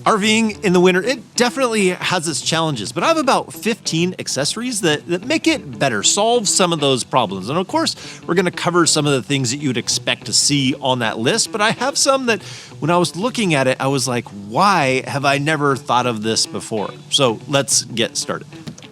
RVing in the winter, it definitely has its challenges, but I have about 15 accessories that make it better, solve some of those problems. And of course, we're gonna cover some of the things that you would expect to see on that list, but I have some that when I was looking at it, I was like, why have I never thought of this before? So let's get started.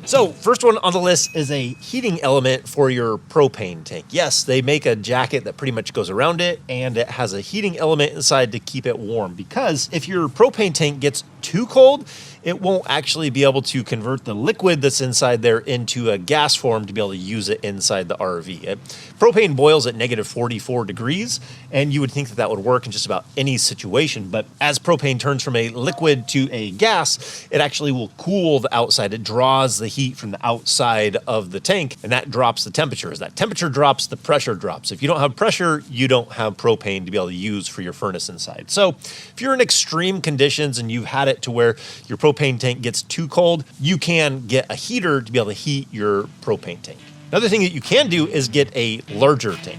So first one on the list is a heating element for your propane tank. Yes, they make a jacket that pretty much goes around it, and it has a heating element inside to keep it warm, because if your propane tank gets too cold, it won't actually be able to convert the liquid that's inside there into a gas form to be able to use it inside the RV. Propane boils at -44 degrees, and you would think that that would work in just about any situation. But as propane turns from a liquid to a gas, it actually will cool the outside. It draws the heat from the outside of the tank, and that drops the temperature. As that temperature drops, the pressure drops. If you don't have pressure, you don't have propane to be able to use for your furnace inside. So if you're in extreme conditions and you've had it to where your propane tank gets too cold, you can get a heater to be able to heat your propane tank. Another thing that you can do is get a larger tank.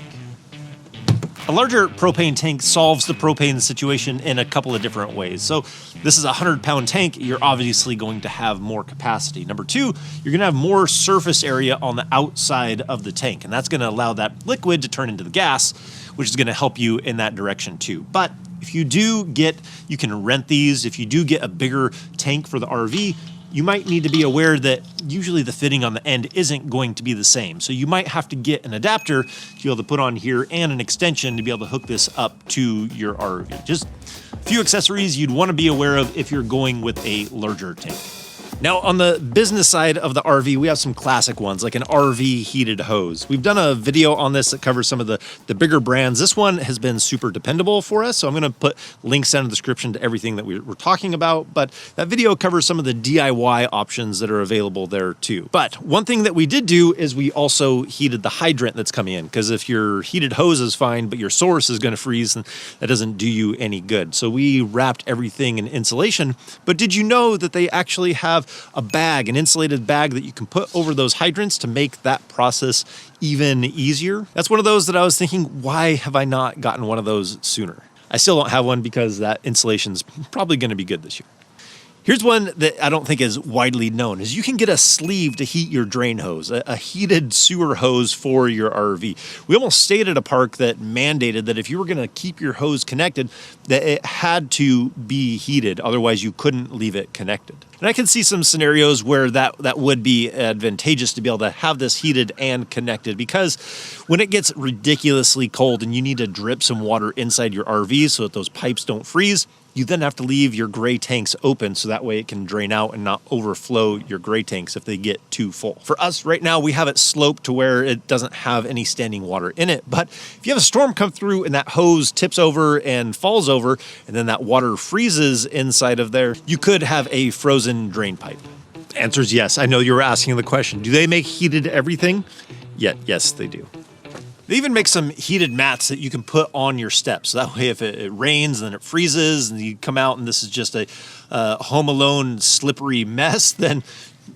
A larger propane tank solves the propane situation in a couple of different ways. So this is a 100-pound tank. You're obviously going to have more capacity. Number two, you're gonna have more surface area on the outside of the tank, and that's gonna allow that liquid to turn into the gas, which is gonna help you in that direction too. But if you do get, you can rent these. If you do get a bigger tank for the RV, you might need to be aware that usually the fitting on the end isn't going to be the same. So you might have to get an adapter to be able to put on here and an extension to be able to hook this up to your RV. Just a few accessories you'd want to be aware of if you're going with a larger tank. Now, on the business side of the RV, we have some classic ones, like an RV heated hose. We've done a video on this that covers some of the bigger brands. This one has been super dependable for us, so I'm gonna put links down in the description to everything that we're talking about, but that video covers some of the DIY options that are available there too. But one thing that we did do is we also heated the hydrant that's coming in, because if your heated hose is fine, but your source is gonna freeze, then that doesn't do you any good. So we wrapped everything in insulation, but did you know that they actually have a bag, an insulated bag that you can put over those hydrants to make that process even easier? That's one of those that I was thinking, why have I not gotten one of those sooner? I still don't have one because that insulation's probably going to be good this year. Here's one that I don't think is widely known, is you can get a sleeve to heat your drain hose, a heated sewer hose for your RV. We almost stayed at a park that mandated that if you were gonna keep your hose connected, that it had to be heated, otherwise you couldn't leave it connected. And I can see some scenarios where that would be advantageous to be able to have this heated and connected, because when it gets ridiculously cold and you need to drip some water inside your RV so that those pipes don't freeze, you then have to leave your gray tanks open so that way it can drain out and not overflow your gray tanks if they get too full. For us right now, we have it sloped to where it doesn't have any standing water in it. But if you have a storm come through and that hose tips over and falls over, and then that water freezes inside of there, you could have a frozen drain pipe. The answer is yes. I know you were asking the question. Do they make heated everything? Yes, they do. They even make some heated mats that you can put on your steps. So that way if it rains and then it freezes and you come out and this is just a Home Alone slippery mess, then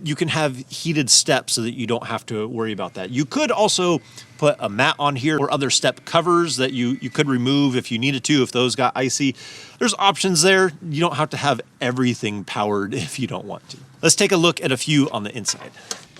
you can have heated steps so that you don't have to worry about that. You could also put a mat on here or other step covers that you could remove if you needed to, if those got icy. There's options there. You don't have to have everything powered if you don't want to. Let's take a look at a few on the inside.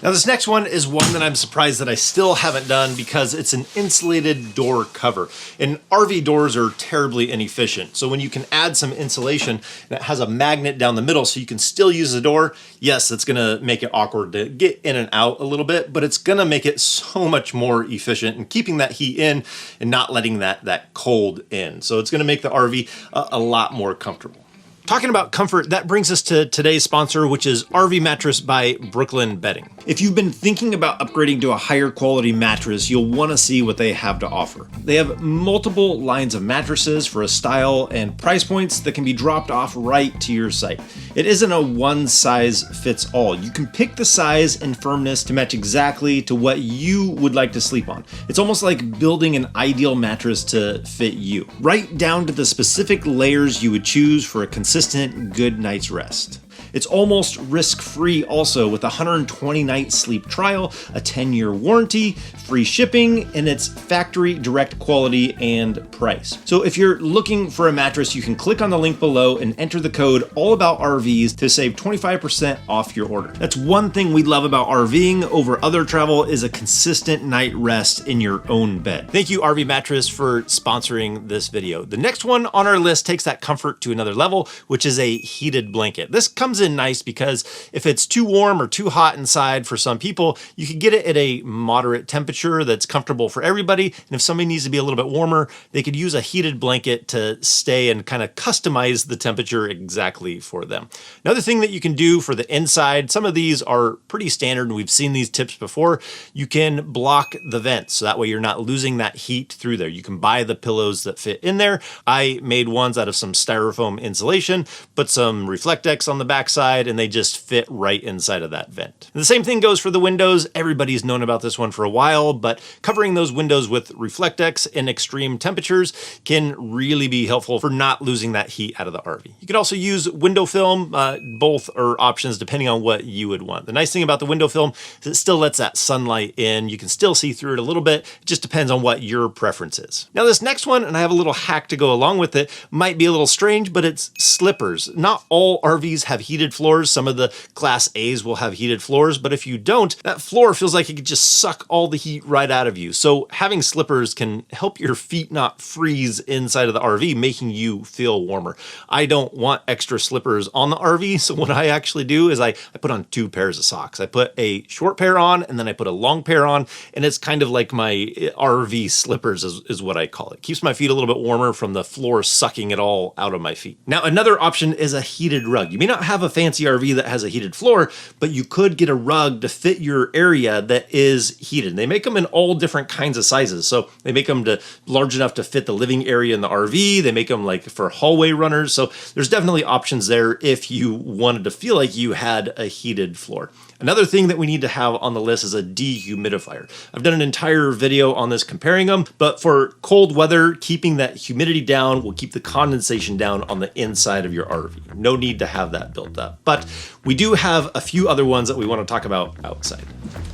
Now this next one is one that I'm surprised that I still haven't done, because it's an insulated door cover. And RV doors are terribly inefficient. So when you can add some insulation and it has a magnet down the middle so you can still use the door, yes, it's gonna make it awkward to get in and out a little bit, but it's gonna make it so much more efficient in keeping that heat in and not letting that cold in. So it's gonna make the RV a lot more comfortable. Talking about comfort, that brings us to today's sponsor, which is RV Mattress by Brooklyn Bedding. If you've been thinking about upgrading to a higher quality mattress, you'll want to see what they have to offer. They have multiple lines of mattresses for a style and price points that can be dropped off right to your site. It isn't a one size fits all. You can pick the size and firmness to match exactly to what you would like to sleep on. It's almost like building an ideal mattress to fit you, right down to the specific layers you would choose for a consistent good night's rest. It's almost risk-free also with a 120-night sleep trial, a 10-year warranty, free shipping, and it's factory direct quality and price. So if you're looking for a mattress, you can click on the link below and enter the code ALLABOUTRVs to save 25% off your order. That's one thing we love about RVing over other travel is a consistent night rest in your own bed. Thank you, RV Mattress, for sponsoring this video. The next one on our list takes that comfort to another level, which is a heated blanket. This comes in nice because if it's too warm or too hot inside for some people, you can get it at a moderate temperature that's comfortable for everybody. And if somebody needs to be a little bit warmer, they could use a heated blanket to stay and kind of customize the temperature exactly for them. Another thing that you can do for the inside, some of these are pretty standard and we've seen these tips before. You can block the vents so that way you're not losing that heat through there. You can buy the pillows that fit in there. I made ones out of some styrofoam insulation, put some Reflectex on the backside, and they just fit right inside of that vent. And the same thing goes for the windows. Everybody's known about this one for a while, but covering those windows with Reflectex in extreme temperatures can really be helpful for not losing that heat out of the RV. You could also use window film. Both are options depending on what you would want. The nice thing about the window film is it still lets that sunlight in. You can still see through it a little bit. It just depends on what your preference is. Now this next one, and I have a little hack to go along with it, might be a little strange, but it's slippers. Not all RVs have heated floors. Some of the Class A's will have heated floors, but if you don't, that floor feels like it could just suck all the heat right out of you. So having slippers can help your feet not freeze inside of the RV, making you feel warmer. I don't want extra slippers on the RV, so what I actually do is I put on 2 pairs of socks. I put a short pair on and then I put a long pair on, and it's kind of like my RV slippers is what I call it. Keeps my feet a little bit warmer from the floor sucking it all out of my feet. Now another option is a heated rug. You may not have a fancy RV that has a heated floor, but you could get a rug to fit your area that is heated. They make them in all different kinds of sizes. So they make them large enough to fit the living area in the RV. They make them like for hallway runners. So there's definitely options there if you wanted to feel like you had a heated floor. Another thing that we need to have on the list is a dehumidifier. I've done an entire video on this comparing them, but for cold weather, keeping that humidity down will keep the condensation down on the inside of your RV. No need to have that built up, but we do have a few other ones that we want to talk about outside.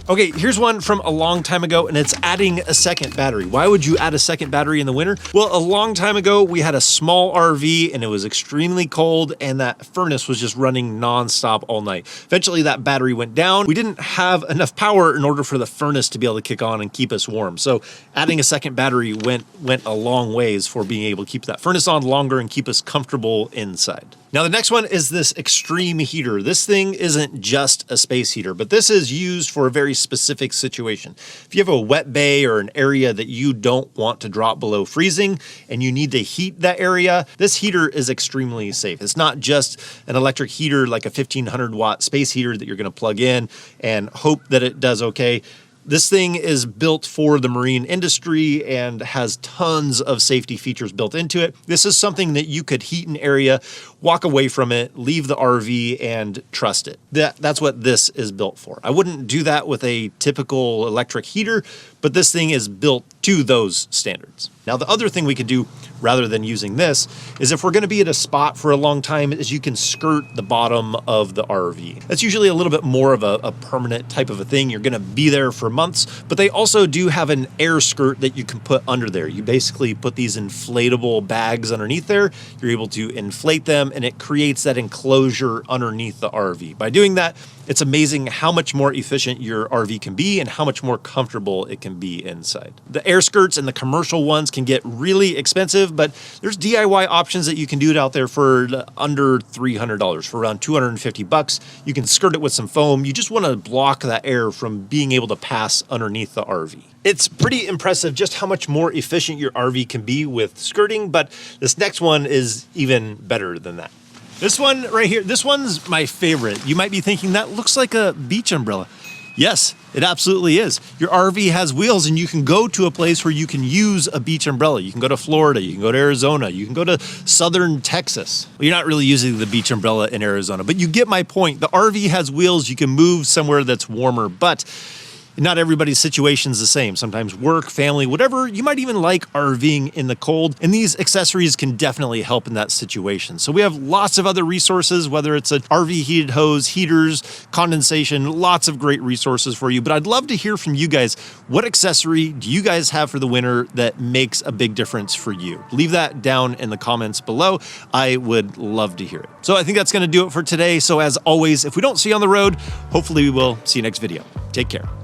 Okay, here's one from a long time ago, and it's adding a second battery. Why would you add a second battery in the winter? Well, a long time ago, we had a small RV and it was extremely cold and that furnace was just running nonstop all night. Eventually that battery went down. We didn't have enough power in order for the furnace to be able to kick on and keep us warm. So adding a second battery went a long ways for being able to keep that furnace on longer and keep us comfortable inside. Now the next one is this extreme heater. This thing isn't just a space heater, but this is used for a very specific situation. If you have a wet bay or an area that you don't want to drop below freezing and you need to heat that area, this heater is extremely safe. It's not just an electric heater like a 1500 watt space heater that you're going to plug in and hope that it does okay. This thing is built for the marine industry and has tons of safety features built into it. This is something that you could heat an area, walk away from it, leave the RV, and trust it. That's what this is built for. I wouldn't do that with a typical electric heater, but this thing is built to those standards. Now, the other thing we could do rather than using this is if we're going to be at a spot for a long time is you can skirt the bottom of the RV. That's usually a little bit more of a permanent type of a thing. You're going to be there for months, but they also do have an air skirt that you can put under there. You basically put these inflatable bags underneath there. You're able to inflate them and it creates that enclosure underneath the RV. By doing that, it's amazing how much more efficient your RV can be and how much more comfortable it can be inside. The air skirts and the commercial ones can get really expensive, but there's DIY options that you can do it out there for under $300, for around 250 bucks. You can skirt it with some foam. You just want to block that air from being able to pass underneath the RV. It's pretty impressive just how much more efficient your RV can be with skirting, but this next one is even better than that. This one right here, this one's my favorite. You might be thinking that looks like a beach umbrella. Yes, it absolutely is. Your RV has wheels and you can go to a place where you can use a beach umbrella. You can go to Florida, you can go to Arizona, you can go to southern Texas. Well, you're not really using the beach umbrella in Arizona, but you get my point. The RV has wheels, you can move somewhere that's warmer, but Not everybody's situation is the same. Sometimes work, family, whatever, you might even like RVing in the cold, and these accessories can definitely help in that situation. So we have lots of other resources, whether it's an RV heated hose, heaters, condensation, lots of great resources for you. But I'd love to hear from you guys. What accessory do you guys have for the winter that makes a big difference for you? Leave that down in the comments below. I would love to hear it. So I think that's going to do it for today. So as always, if we don't see you on the road, hopefully we will see you next video. Take care.